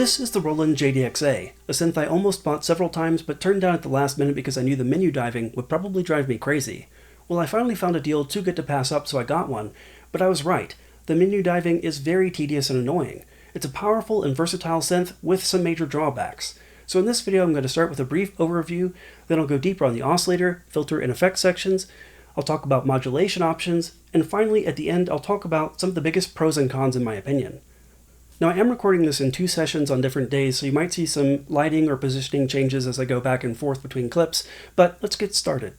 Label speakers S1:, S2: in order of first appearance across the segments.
S1: This is the Roland JD-XA, a synth I almost bought several times but turned down at the last minute because I knew the menu diving would probably drive me crazy. Well, I finally found a deal too good to pass up, so I got one, but I was right. The menu diving is very tedious and annoying. It's a powerful and versatile synth with some major drawbacks. So in this video I'm going to start with a brief overview, then I'll go deeper on the oscillator, filter, and effect sections. I'll talk about modulation options, and finally at the end I'll talk about some of the biggest pros and cons in my opinion. Now I am recording this in 2 sessions on different days, so you might see some lighting or positioning changes as I go back and forth between clips, but let's get started.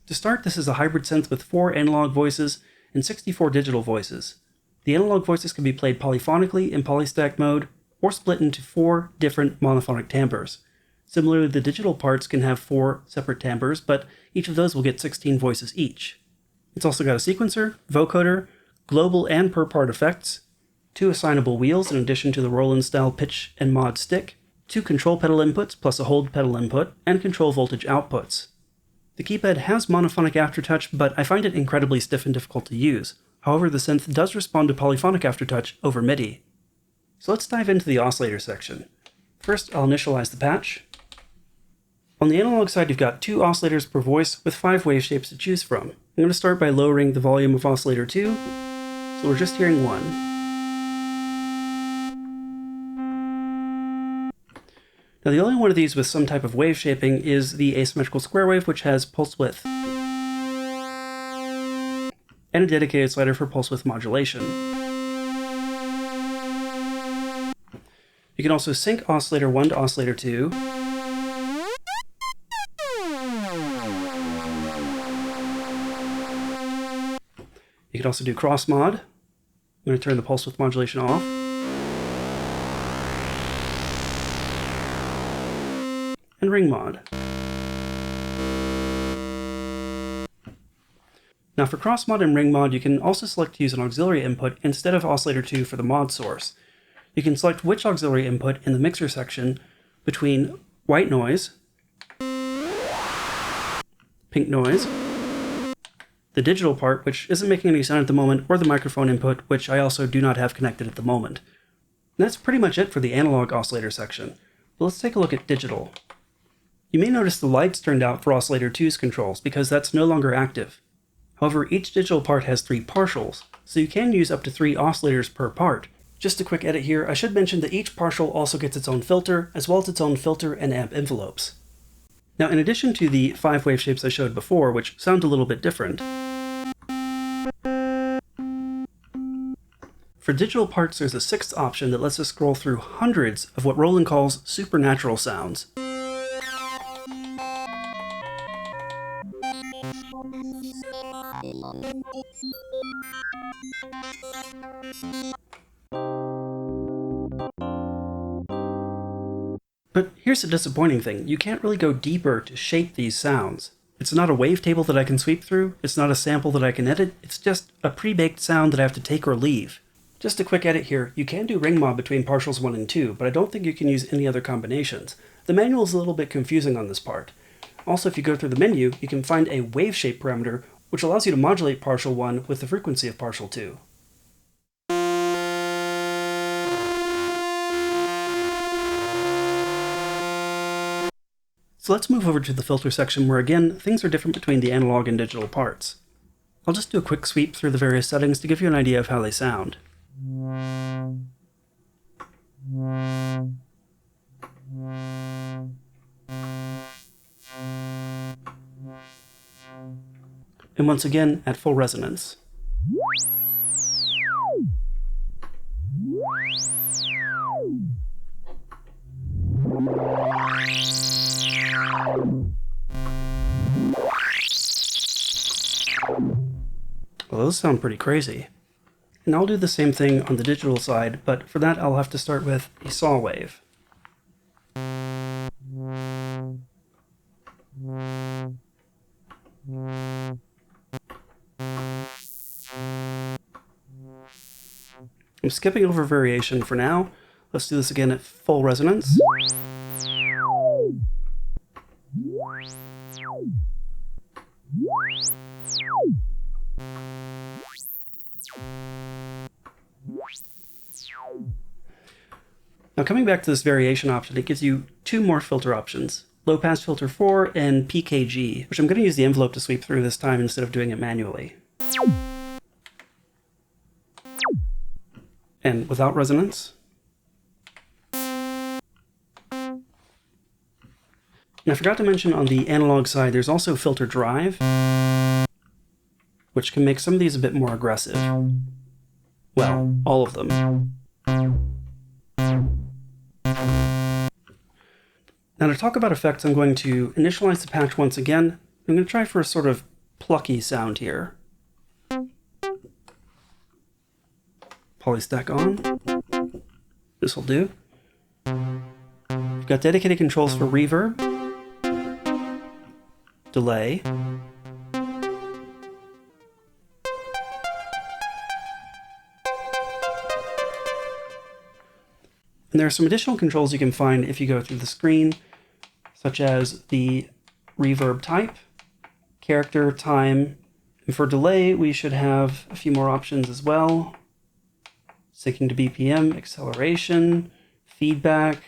S1: To start, this is a hybrid synth with 4 analog voices and 64 digital voices. The analog voices can be played polyphonically in polystack mode, or split into 4 different monophonic timbres. Similarly, the digital parts can have 4 separate timbres, but each of those will get 16 voices each. It's also got a sequencer, vocoder, global and per part effects, 2 assignable wheels in addition to the Roland-style pitch and mod stick, 2 control pedal inputs plus a hold pedal input, and control voltage outputs. The keypad has monophonic aftertouch, but I find it incredibly stiff and difficult to use. However, the synth does respond to polyphonic aftertouch over MIDI. So let's dive into the oscillator section. First, I'll initialize the patch. On the analog side, you've got 2 oscillators per voice with 5 wave shapes to choose from. I'm going to start by lowering the volume of oscillator 2, so we're just hearing 1. Now the only one of these with some type of wave shaping is the asymmetrical square wave, which has pulse width, and a dedicated slider for pulse width modulation. You can also sync oscillator 1 to oscillator 2, you can also do cross mod. I'm going to turn the pulse width modulation off. And ring mod. Now for cross mod and ring mod, you can also select to use an auxiliary input instead of oscillator 2 for the mod source. You can select which auxiliary input in the mixer section between white noise, pink noise, the digital part, which isn't making any sound at the moment, or the microphone input, which I also do not have connected at the moment. And that's pretty much it for the analog oscillator section. But let's take a look at digital. You may notice the lights turned out for oscillator 2's controls because that's no longer active. However, each digital part has 3 partials, so you can use up to 3 oscillators per part. Just a quick edit here, I should mention that each partial also gets its own filter, as well as its own filter and amp envelopes. Now in addition to the 5 wave shapes I showed before, which sound a little bit different, for digital parts there's a 6th option that lets us scroll through hundreds of what Roland calls supernatural sounds. But here's the disappointing thing, you can't really go deeper to shape these sounds. It's not a wavetable that I can sweep through, it's not a sample that I can edit, it's just a pre-baked sound that I have to take or leave. Just a quick edit here, you can do ring mod between partials 1 and 2, but I don't think you can use any other combinations. The manual is a little bit confusing on this part. Also, if you go through the menu, you can find a wave shape parameter, which allows you to modulate partial 1 with the frequency of partial 2. So let's move over to the filter section where again, things are different between the analog and digital parts. I'll just do a quick sweep through the various settings to give you an idea of how they sound. And once again, at full resonance. Well, those sound pretty crazy. And I'll do the same thing on the digital side, but for that I'll have to start with a saw wave. I'm skipping over variation for now. Let's do this again at full resonance. Now coming back to this variation option, it gives you two more filter options, low pass filter 4 and PKG, which I'm going to use the envelope to sweep through this time instead of doing it manually. And without resonance. And I forgot to mention on the analog side, there's also filter drive, which can make some of these a bit more aggressive. Well, all of them. Now to talk about effects, I'm going to initialize the patch once again. I'm going to try for a sort of plucky sound here. Polystack on. This will do. We've got dedicated controls for reverb, delay, and there are some additional controls you can find if you go through the screen, such as the reverb type, character, time, and for delay we should have a few more options as well. Syncing to BPM, acceleration, feedback,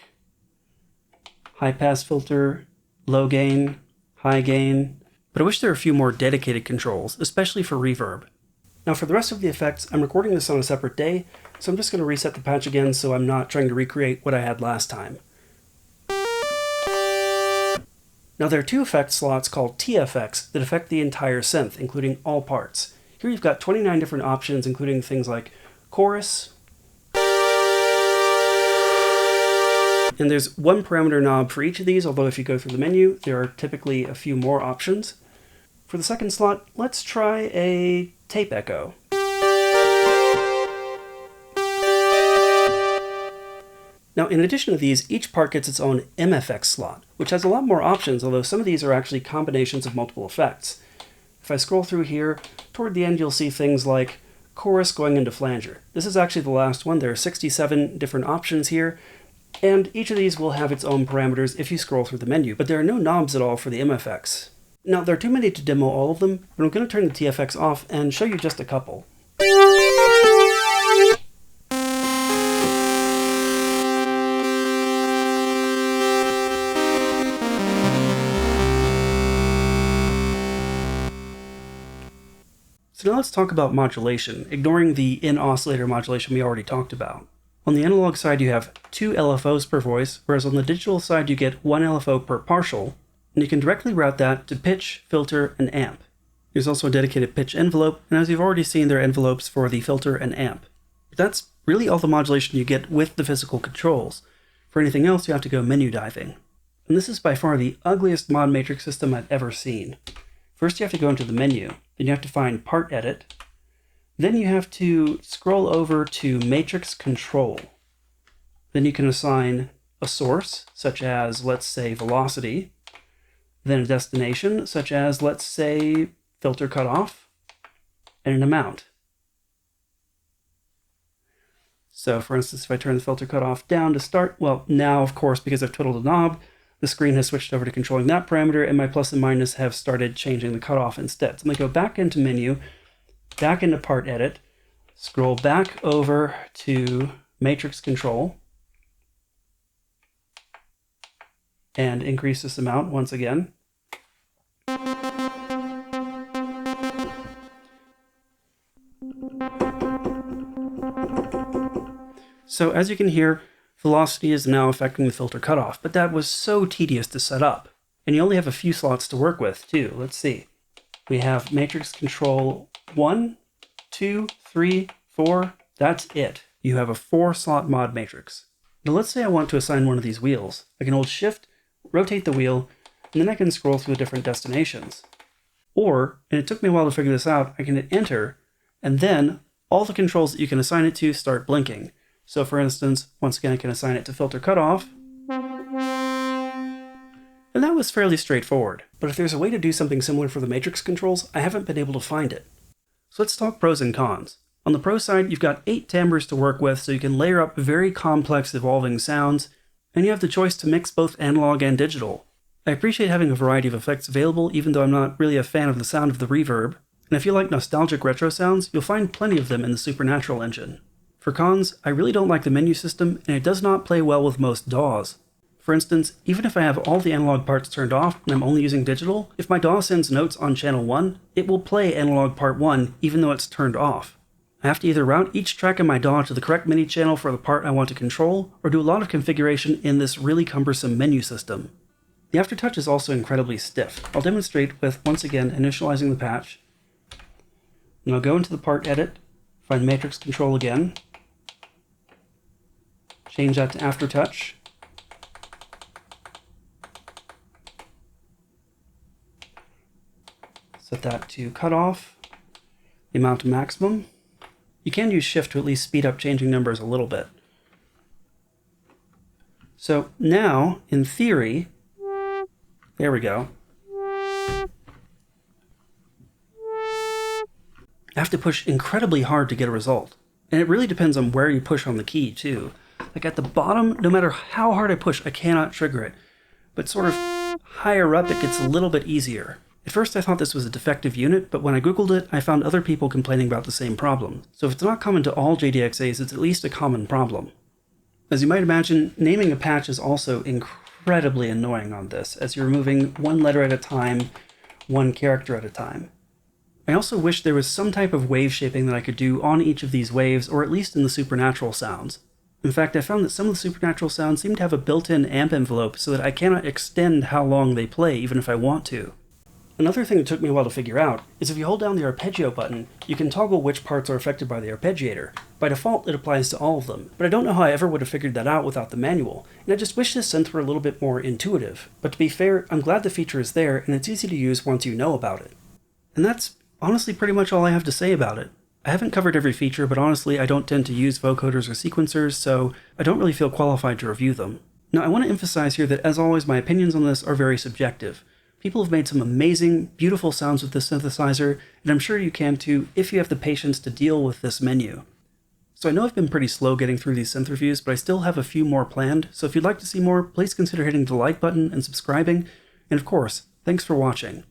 S1: high pass filter, low gain, high gain. But I wish there were a few more dedicated controls, especially for reverb. Now for the rest of the effects, I'm recording this on a separate day, so I'm just going to reset the patch again so I'm not trying to recreate what I had last time. Now there are two effect slots called TFX that affect the entire synth, including all parts. Here you've got 29 different options, including things like chorus, and there's one parameter knob for each of these, although if you go through the menu, there are typically a few more options. For the second slot, let's try a tape echo. Now, in addition to these, each part gets its own MFX slot, which has a lot more options, although some of these are actually combinations of multiple effects. If I scroll through here, toward the end you'll see things like chorus going into flanger. This is actually the last one. There are 67 different options here, and each of these will have its own parameters if you scroll through the menu, but there are no knobs at all for the MFX. Now, there are too many to demo all of them, but I'm going to turn the TFX off and show you just a couple. So now let's talk about modulation, ignoring the in-oscillator modulation we already talked about. On the analog side, you have 2 LFOs per voice, whereas on the digital side, you get 1 LFO per partial, and you can directly route that to pitch, filter, and amp. There's also a dedicated pitch envelope, and as you've already seen, there are envelopes for the filter and amp. But that's really all the modulation you get with the physical controls. For anything else, you have to go menu diving. And this is by far the ugliest mod matrix system I've ever seen. First, you have to go into the menu, then you have to find Part Edit, then you have to scroll over to Matrix Control. Then you can assign a source, such as, let's say, velocity, then a destination, such as, let's say, filter cutoff, and an amount. So, for instance, if I turn the filter cutoff down to start, well, now, of course, because I've twiddled a knob, the screen has switched over to controlling that parameter, and my plus and minus have started changing the cutoff instead. So I'm going to go back into menu, back into Part Edit, scroll back over to Matrix Control, and increase this amount once again. So as you can hear, velocity is now affecting the filter cutoff, but that was so tedious to set up. And you only have a few slots to work with, too. Let's see. We have Matrix Control 1, 2, 3, 4. That's it. You have a 4-slot mod matrix. Now let's say I want to assign one of these wheels. I can hold Shift, rotate the wheel, and then I can scroll through the different destinations. Or, and it took me a while to figure this out, I can hit Enter, and then all the controls that you can assign it to start blinking. So for instance, once again I can assign it to filter cutoff, and that was fairly straightforward. But if there's a way to do something similar for the matrix controls, I haven't been able to find it. So let's talk pros and cons. On the pro side, you've got 8 timbres to work with, so you can layer up very complex evolving sounds, and you have the choice to mix both analog and digital. I appreciate having a variety of effects available, even though I'm not really a fan of the sound of the reverb, and if you like nostalgic retro sounds, you'll find plenty of them in the Supernatural engine. For cons, I really don't like the menu system, and it does not play well with most DAWs. For instance, even if I have all the analog parts turned off and I'm only using digital, if my DAW sends notes on channel 1, it will play analog part 1 even though it's turned off. I have to either route each track in my DAW to the correct MIDI channel for the part I want to control, or do a lot of configuration in this really cumbersome menu system. The aftertouch is also incredibly stiff. I'll demonstrate with, once again, initializing the patch. And I'll go into the part edit, find matrix control again, change that to aftertouch, set that to cutoff, the amount to maximum. You can use shift to at least speed up changing numbers a little bit. So now, in theory, there we go. I have to push incredibly hard to get a result. And it really depends on where you push on the key, too. Like at the bottom, no matter how hard I push, I cannot trigger it. But sort of higher up, it gets a little bit easier. At first I thought this was a defective unit, but when I googled it, I found other people complaining about the same problem. So if it's not common to all JD-XAs, it's at least a common problem. As you might imagine, naming a patch is also incredibly annoying on this, as you're removing one letter at a time, one character at a time. I also wish there was some type of wave shaping that I could do on each of these waves, or at least in the supernatural sounds. In fact, I found that some of the supernatural sounds seem to have a built-in amp envelope so that I cannot extend how long they play even if I want to. Another thing that took me a while to figure out is if you hold down the arpeggio button, you can toggle which parts are affected by the arpeggiator. By default, it applies to all of them, but I don't know how I ever would have figured that out without the manual, and I just wish this synth were a little bit more intuitive. But to be fair, I'm glad the feature is there, and it's easy to use once you know about it. And that's honestly pretty much all I have to say about it. I haven't covered every feature, but honestly, I don't tend to use vocoders or sequencers, so I don't really feel qualified to review them. Now, I want to emphasize here that, as always, my opinions on this are very subjective. People have made some amazing, beautiful sounds with this synthesizer, and I'm sure you can too if you have the patience to deal with this menu. So I know I've been pretty slow getting through these synth reviews, but I still have a few more planned, so if you'd like to see more, please consider hitting the like button and subscribing, and of course, thanks for watching.